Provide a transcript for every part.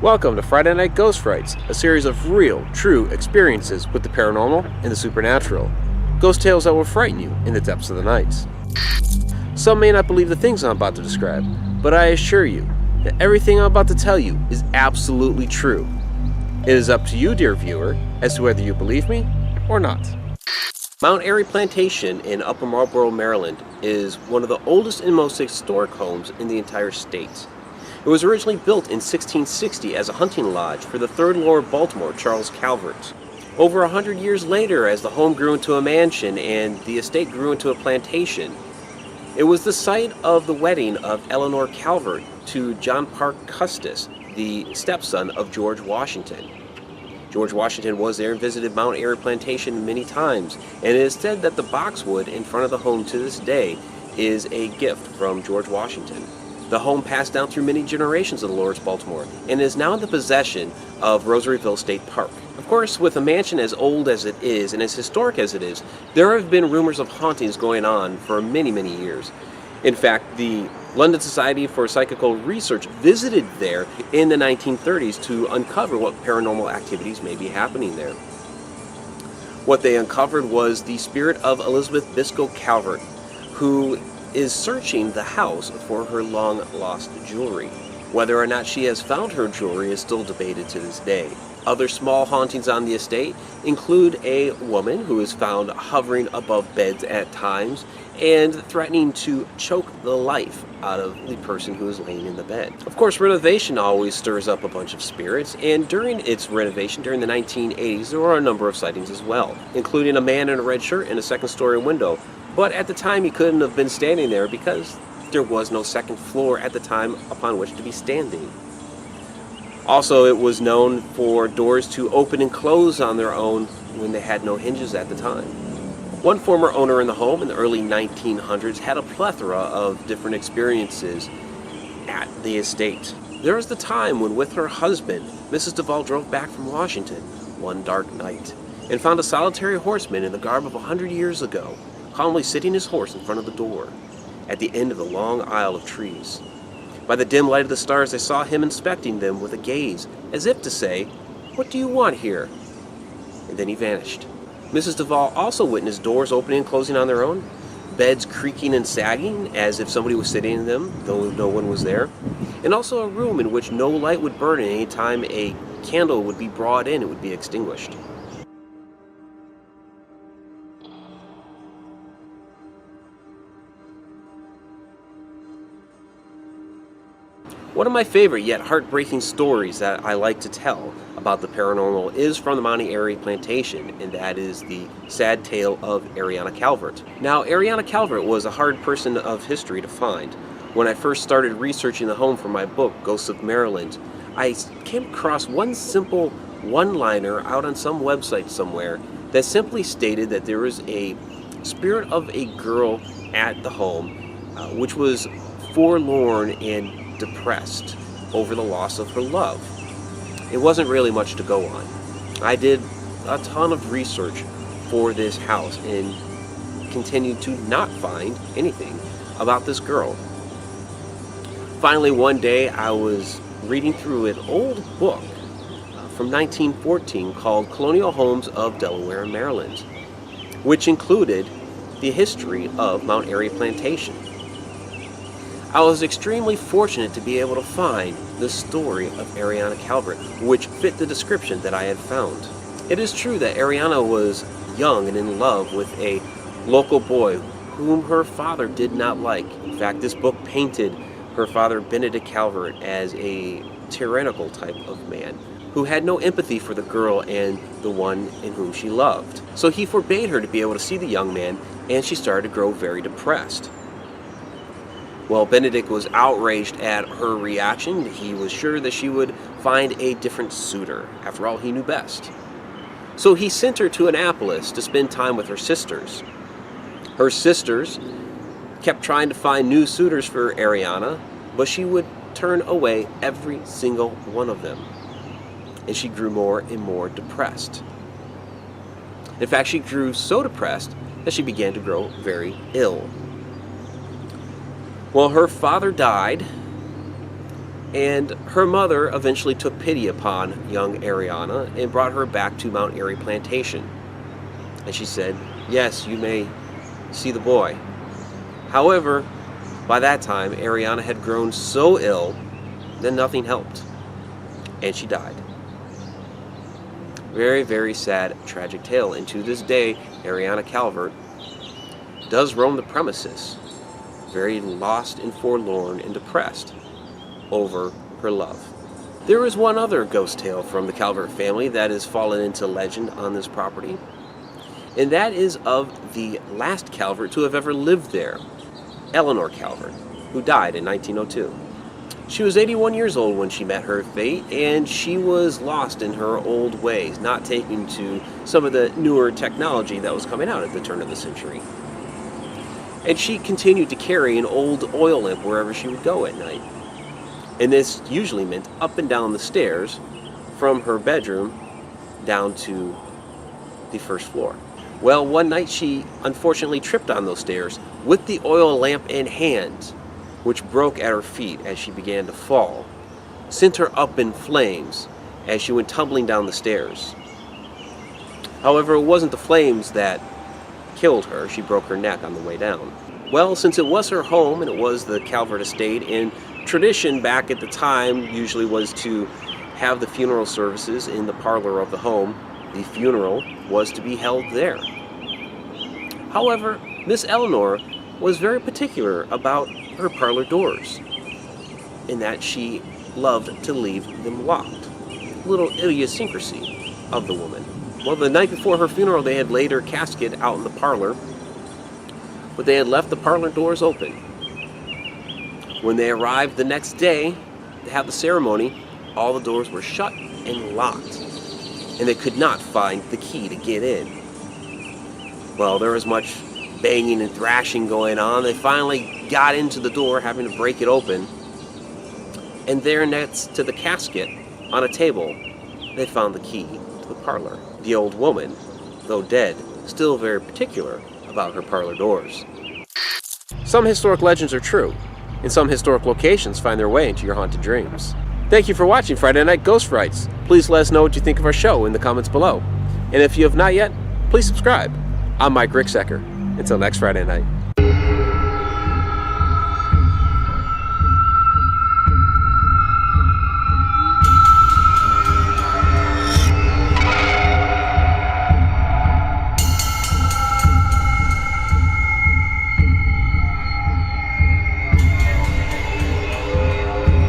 Welcome to Friday Night Ghost Frights, a series of real, true experiences with the paranormal and the supernatural. Ghost tales that will frighten you in the depths of the night. Some may not believe the things I'm about to describe, but I assure you that everything I'm about to tell you is absolutely true. It is up to you, dear viewer, as to whether you believe me or not. Mount Airy Plantation in Upper Marlboro, Maryland is one of the oldest and most historic homes in the entire state. It was originally built in 1660 as a hunting lodge for the 3rd Lord Baltimore, Charles Calvert. Over 100 years later, as the home grew into a mansion and the estate grew into a plantation, it was the site of the wedding of Eleanor Calvert to John Parke Custis, the stepson of George Washington. George Washington was there and visited Mount Airy Plantation many times, and it is said that the boxwood in front of the home to this day is a gift from George Washington. The home passed down through many generations of the Lords Baltimore and is now in the possession of Rosaryville State Park. Of course, with a mansion as old as it is and as historic as it is, there have been rumors of hauntings going on for many, many years. In fact, the London Society for Psychical Research visited there in the 1930s to uncover what paranormal activities may be happening there. What they uncovered was the spirit of Elizabeth Biscoe Calvert, who is searching the house for her long-lost jewelry. Whether or not she has found her jewelry is still debated to this day. Other small hauntings on the estate include a woman who is found hovering above beds at times and threatening to choke the life out of the person who is laying in the bed. Of course, renovation always stirs up a bunch of spirits, and during its renovation during the 1980s, there were a number of sightings as well, including a man in a red shirt in a second-story window. But at the time, he couldn't have been standing there because there was no second floor at the time upon which to be standing. Also, it was known for doors to open and close on their own when they had no hinges at the time. One former owner in the home in the early 1900s had a plethora of different experiences at the estate. There was the time when, with her husband, Mrs. Duvall drove back from Washington one dark night and found a solitary horseman in the garb of 100 years ago, calmly sitting his horse in front of the door, at the end of the long aisle of trees. By the dim light of the stars, they saw him inspecting them with a gaze, as if to say, "What do you want here?" And then he vanished. Mrs. Duvall also witnessed doors opening and closing on their own, beds creaking and sagging, as if somebody was sitting in them, though no one was there, and also a room in which no light would burn, and any time a candle would be brought in, it would be extinguished. One of my favorite yet heartbreaking stories that I like to tell about the paranormal is from the Mount Airy Plantation, and that is the sad tale of Arianna Calvert. Now, Arianna Calvert was a hard person of history to find. When I first started researching the home for my book, Ghosts of Maryland, I came across one simple one-liner out on some website somewhere that simply stated that there was a spirit of a girl at the home which was forlorn and depressed over the loss of her love. It wasn't really much to go on. I did a ton of research for this house and continued to not find anything about this girl. Finally, one day I was reading through an old book from 1914 called Colonial Homes of Delaware and Maryland, which included the history of Mount Airy Plantation. I was extremely fortunate to be able to find the story of Arianna Calvert, which fit the description that I had found. It is true that Arianna was young and in love with a local boy whom her father did not like. In fact, this book painted her father, Benedict Calvert, as a tyrannical type of man who had no empathy for the girl and the one in whom she loved. So he forbade her to be able to see the young man, and she started to grow very depressed. Well, Benedict was outraged at her reaction. He was sure that she would find a different suitor. After all, he knew best. So he sent her to Annapolis to spend time with her sisters. Her sisters kept trying to find new suitors for Arianna, but she would turn away every single one of them. And she grew more and more depressed. In fact, she grew so depressed that she began to grow very ill. Well, her father died, And her mother eventually took pity upon young Arianna and brought her back to Mount Airy Plantation. And she said, "Yes, you may see the boy." However, by that time, Arianna had grown so ill that nothing helped, and she died. Very, very sad, tragic tale. And to this day, Arianna Calvert does roam the premises, very lost and forlorn and depressed over her love. There is one other ghost tale from the Calvert family that has fallen into legend on this property, and that is of the last Calvert to have ever lived there, Eleanor Calvert, who died in 1902. She was 81 years old when she met her fate, and she was lost in her old ways, not taking to some of the newer technology that was coming out at the turn of the century. And she continued to carry an old oil lamp wherever she would go at night. And this usually meant up and down the stairs from her bedroom down to the first floor. Well, one night she unfortunately tripped on those stairs with the oil lamp in hand, which broke at her feet as she began to fall, sent her up in flames as she went tumbling down the stairs. However, it wasn't the flames that killed her. She broke her neck on the way down. Well, since it was her home and it was the Calvert estate, and tradition back at the time usually was to have the funeral services in the parlor of the home, the funeral was to be held there. However, Miss Eleanor was very particular about her parlor doors, in that she loved to leave them locked. A little idiosyncrasy of the woman. Well, the night before her funeral, they had laid her casket out in the parlor, but they had left the parlor doors open. When they arrived the next day to have the ceremony, all the doors were shut and locked, and they could not find the key to get in. Well, there was much banging and thrashing going on. They finally got into the door, having to break it open, and there next to the casket on a table, they found the key to the parlor. The old woman, though dead, still very particular about her parlor doors. Some historic legends are true, and some historic locations find their way into your haunted dreams. Thank you for watching Friday Night Ghost Frights. Please let us know what you think of our show in the comments below. And if you have not yet, please subscribe. I'm Mike Ricksecker. Until next Friday night.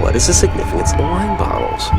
What is the significance of the wine bottles?